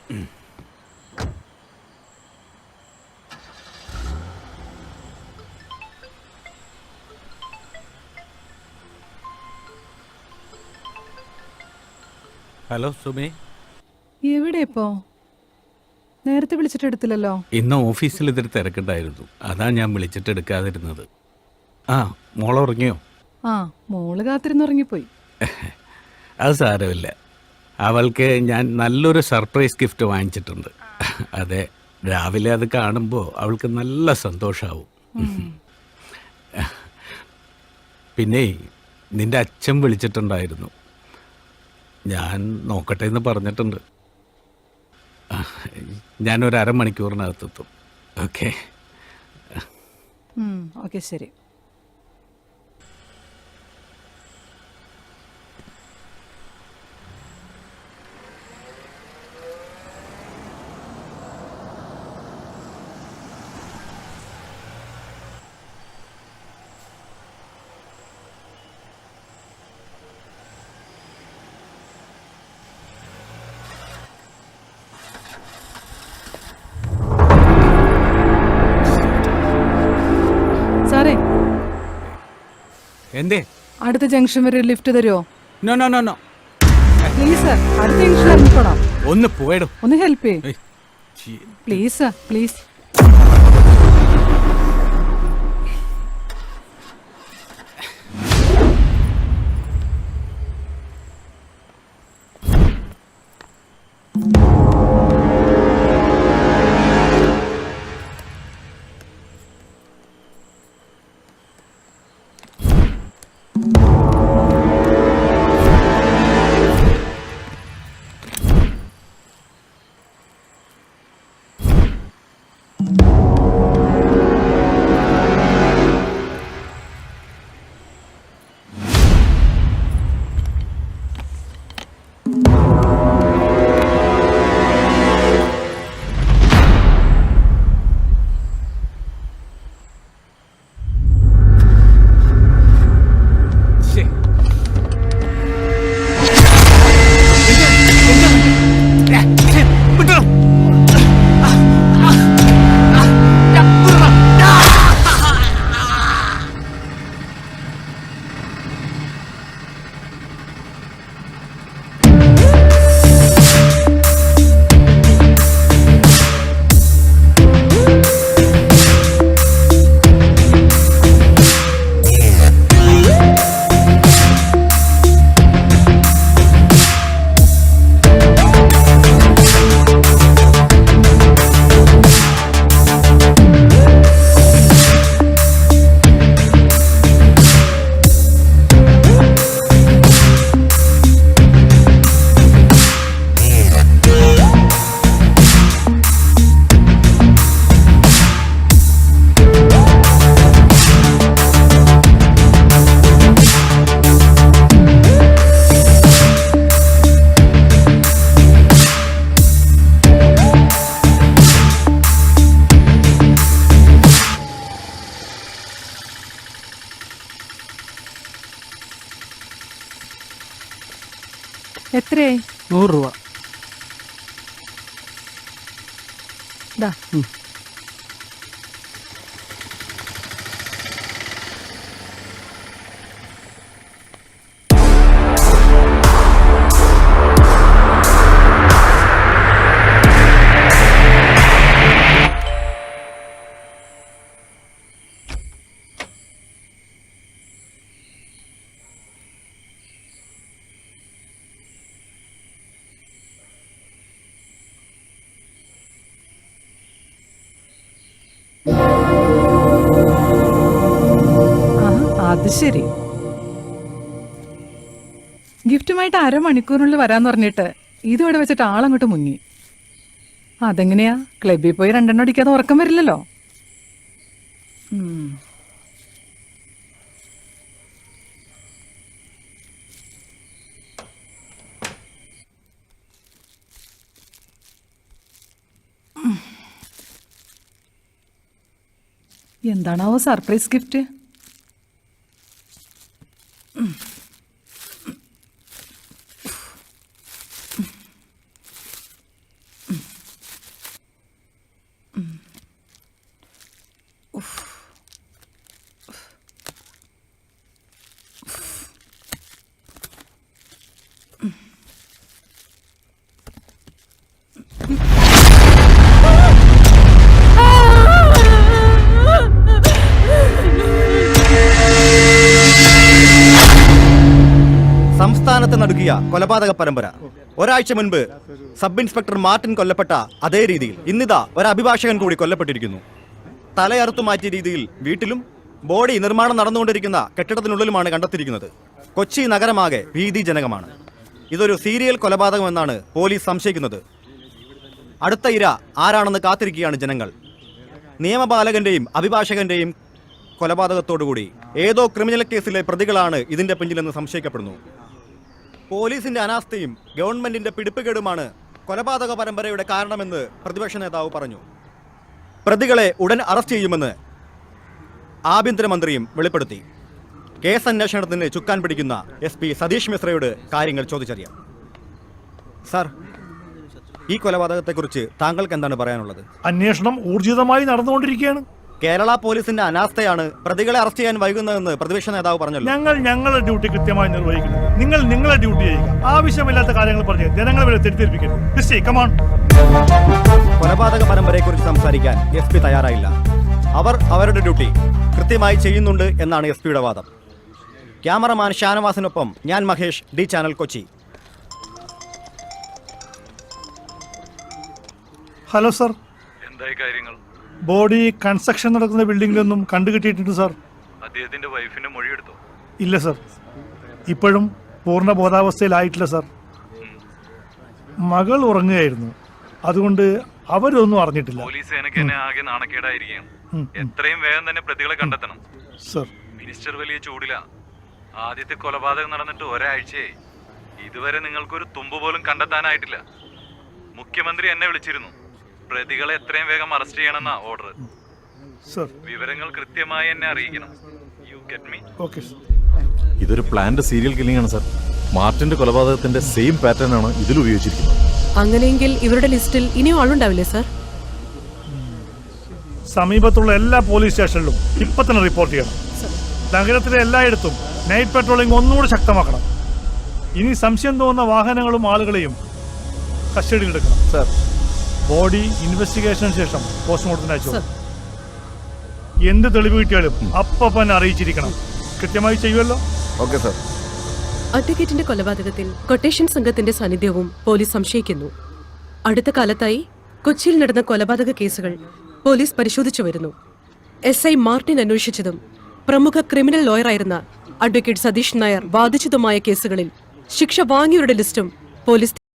Hello Sumi, എവിടെ ഇപ്പോ? നേരത്തെ വിളിച്ചിട്ട് എടുത്തില്ലല്ലോ. ഇന്ന് ഓഫീസിൽ ഇതൊരു തിരക്കുണ്ടായിരുന്നു, അതാ ഞാൻ വിളിച്ചിട്ട് എടുക്കാതിരുന്നത്. ആ, മോൾ ഉറങ്ങിയോ? ആ, മോള് കാത്തിരുന്നുറങ്ങിപ്പോയി. അത് സാരമില്ല, അവൾക്ക് ഞാൻ നല്ലൊരു സർപ്രൈസ് ഗിഫ്റ്റ് വാങ്ങിച്ചിട്ടുണ്ട്. അതെ, രാവിലെ അത് കാണുമ്പോൾ അവൾക്ക് നല്ല സന്തോഷമാവും. പിന്നെ നിന്റെ അച്ഛൻ വിളിച്ചിട്ടുണ്ടായിരുന്നു, ഞാൻ നോക്കട്ടെ എന്ന് പറഞ്ഞിട്ടുണ്ട്. ഞാനൊരു അരമണിക്കൂറിനകത്തെത്തും. ഓക്കെ? ഓക്കെ, ശരി. സാറേ, എന്തേ? അടുത്ത ജംഗ്ഷൻ വരെ ലിഫ്റ്റ് തരുമോ? No no no no, please sir, അടുത്ത ജംഗ്ഷൻ ഇറങ്ങിക്കോളാം. ഒന്ന് പോയിടും. ഒന്ന് ഹെൽപ്പ് ചെയ്യ് പ്ലീസ് സാർ, പ്ലീസ്. എത്രയായി? 100 രൂപ. ദാ. അത് ശരി, ഗിഫ്റ്റുമായിട്ട് അരമണിക്കൂറിനുള്ളിൽ വരാന്ന് പറഞ്ഞിട്ട് ഇതോടെ വെച്ചിട്ട് ആളങ്ങോട്ട് മുങ്ങി. അതെങ്ങനെയാ? ക്ലബിൽ പോയി 2 എണ്ണം അടിക്കാതെ ഉറക്കം വരില്ലല്ലോ. എന്താണാവോ സർപ്രൈസ് ഗിഫ്റ്റ്? നൽകിയ കൊലപാതക പരമ്പര. ഒരാഴ്ച മുൻപ് സബ് ഇൻസ്പെക്ടർ മാർട്ടിൻ കൊല്ലപ്പെട്ട അതേ രീതിയിൽ ഇന്നിതാ ഒരു അഭിഭാഷകൻ കൂടി കൊല്ലപ്പെട്ടിരിക്കുന്നു. തലയറുത്തു മാറ്റിയ രീതിയിൽ വീട്ടിലും ബോഡി നിർമ്മാണം നടന്നുകൊണ്ടിരിക്കുന്ന കെട്ടിടത്തിനുള്ളിലുമാണ് കണ്ടെത്തിയിരിക്കുന്നത്. കൊച്ചി നഗരമാകെ ഭീതിജനകമാണ്. ഇതൊരു സീരിയൽ കൊലപാതകമെന്നാണ് പോലീസ് സംശയിക്കുന്നത്. അടുത്ത ഇര ആരാണെന്ന് കാത്തിരിക്കുകയാണ് ജനങ്ങൾ. നിയമപാലകന്റെയും അഭിഭാഷകന്റെയും കൊലപാതകത്തോടുകൂടി ഏതോ ക്രിമിനൽ കേസിലെ പ്രതികളാണ് ഇതിന്റെ പിന്നിലെന്ന് സംശയിക്കപ്പെടുന്നു. പോലീസിന്റെ അനാസ്ഥയും ഗവൺമെന്റിന്റെ പിടിപ്പുകേടുമാണ് കൊലപാതക പരമ്പരയുടെ കാരണമെന്ന് പ്രതിപക്ഷ നേതാവ് പറഞ്ഞു. പ്രതികളെ ഉടൻ അറസ്റ്റ് ചെയ്യുമെന്ന് ആഭ്യന്തരമന്ത്രിയും വെളിപ്പെടുത്തി. കേസ് അന്വേഷണത്തിന് ചുക്കാൻ പിടിക്കുന്ന SP സതീഷ് മിശ്രയോട് കാര്യങ്ങൾ ചോദിച്ചറിയാം. സാർ, ഈ കൊലപാതകത്തെക്കുറിച്ച് താങ്കൾക്ക് എന്താണ് പറയാനുള്ളത്? അന്വേഷണം ഊർജിതമായി നടന്നുകൊണ്ടിരിക്കുകയാണ്. കേരള പോലീസിന്റെ അനാസ്ഥയാണ് പ്രതികളെ അറസ്റ്റ് ചെയ്യാൻ വൈകുന്നതെന്ന് പ്രതിപക്ഷ നേതാവ് പറഞ്ഞല്ലോ. ഞങ്ങൾ ഞങ്ങളുടെ ഡ്യൂട്ടി കൃത്യമായി നിർവഹിക്കുന്നു. നിങ്ങൾ നിങ്ങളുടെ ഡ്യൂട്ടി ചെയ്യുക. ആവശ്യമില്ലാത്ത കാര്യങ്ങൾ പറഞ്ഞ് ജനങ്ങളെ വരെ തെറ്റിദ്ധരിപ്പിക്കരുത്. കമാൺ. കൊലപാതക പരമ്പരയെക്കുറിച്ച് സംസാരിക്കാൻ SP തയ്യാറായില്ല. അവർ അവരുടെ ഡ്യൂട്ടി കൃത്യമായി ചെയ്യുന്നുണ്ട് എന്നാണ് SP വാദം. ക്യാമറമാൻ ഷാനവാസിനൊപ്പം ഞാൻ Mahesh, D channel Kochi. Hello sir, എന്തായി കാര്യങ്ങൾ? ബോഡി കൺസ്ട്രക്ഷൻ നടക്കുന്ന ബിൽഡിംഗിലൊന്നും കണ്ടുകിട്ടിയിട്ടുണ്ട് സാർ. അദ്ദേഹത്തിന്റെ വൈഫിന്റെ മൊഴിയെടുത്തോ? ഇല്ല സർ, ഇപ്പോഴും പൂർണ്ണ ബോധാവസ്ഥയിലായിട്ടില്ല സർ. മകൾ ഉറങ്ങുകയായിരുന്നു, അതുകൊണ്ട് അവരൊന്നും അറിഞ്ഞിട്ടില്ല. പോലീസ് സേനയ്ക്ക് തന്നെ ആകെ നാണക്കേടായിരിക്കും. എത്രയും വേഗം തന്നെ പ്രതികളെ കണ്ടെത്തണം സർ. മിനിസ്റ്റർ വലിയ ചൂടില. ആദ്യത്തെ കൊലപാതകം നടന്നിട്ട് ഒരാഴ്ചയായി. ഇതുവരെ നിങ്ങൾക്കൊരു തുമ്പ് പോലും കണ്ടെത്താനായിട്ടില്ല. മുഖ്യമന്ത്രി എന്നെ വിളിച്ചിരുന്നു. പ്രതികളെ എത്രയും വേഗം അറസ്റ്റ് ചെയ്യണമെന്നാ ഓർഡർ. സർ, വിവരങ്ങൾ കൃത്യമായി എന്നെ അറിയിക്കണം. You get me? Okay sir. ഇതൊരു പ്ലാൻഡ് സീരിയൽ കില്ലിംഗ് ആണ് സർ. മാർട്ടിന്റെ കൊലപാതകത്തിന്റെ സെയിം പാറ്റേൺ ആണ് ഇതിൽ ഉപയോഗിച്ചിരിക്കുന്നത്. അങ്ങനെയെങ്കിൽ ഇവരുടെ ലിസ്റ്റിൽ ഇനിയും ആളുണ്ടാവില്ലേ സർ? സമീപത്തുള്ള എല്ലാ പോലീസ് സ്റ്റേഷനിലും ഇപ്പൊ തന്നെ റിപ്പോർട്ട് ചെയ്യണം. നഗരത്തിലെ എല്ലായിടത്തും നൈറ്റ് പെട്രോളിംഗ് ഒന്നുകൂടി ശക്തമാക്കണം. ഇനി സംശയം തോന്നുന്ന വാഹനങ്ങളും ആളുകളെയും കസ്റ്റഡിയിലെടുക്കണം സർ. ബോഡി ഇൻവെസ്റ്റിഗേഷന് ശേഷം പോസ്റ്റ്മോർട്ടത്തിന് അയച്ചു. എന്ത് തെളിവ് കിട്ടിയാലും അപ്പം അറിയിച്ചിരിക്കണം. കൃത്യമായി ചെയ്യുമല്ലോ? Okay sir. അഡ്വക്കേറ്റിന്റെ കൊലപാതകത്തിൽ കൊട്ടേഷൻ സംഘത്തിന്റെ സാന്നിധ്യവും പോലീസ് സംശയിക്കുന്നു. അടുത്ത കാലത്തായി കൊച്ചിയിൽ നടന്ന കൊലപാതക കേസുകൾ പോലീസ് പരിശോധിച്ചു വരുന്നു. SI മാർട്ടിൻ അന്വേഷിച്ചതും പ്രമുഖ ക്രിമിനൽ ലോയറായിരുന്ന അഡ്വക്കേറ്റ് സതീഷ് നായർ വാദിച്ചതുമായ കേസുകളിൽ ശിക്ഷ വാങ്ങിയവരുടെ ലിസ്റ്റും പോലീസ്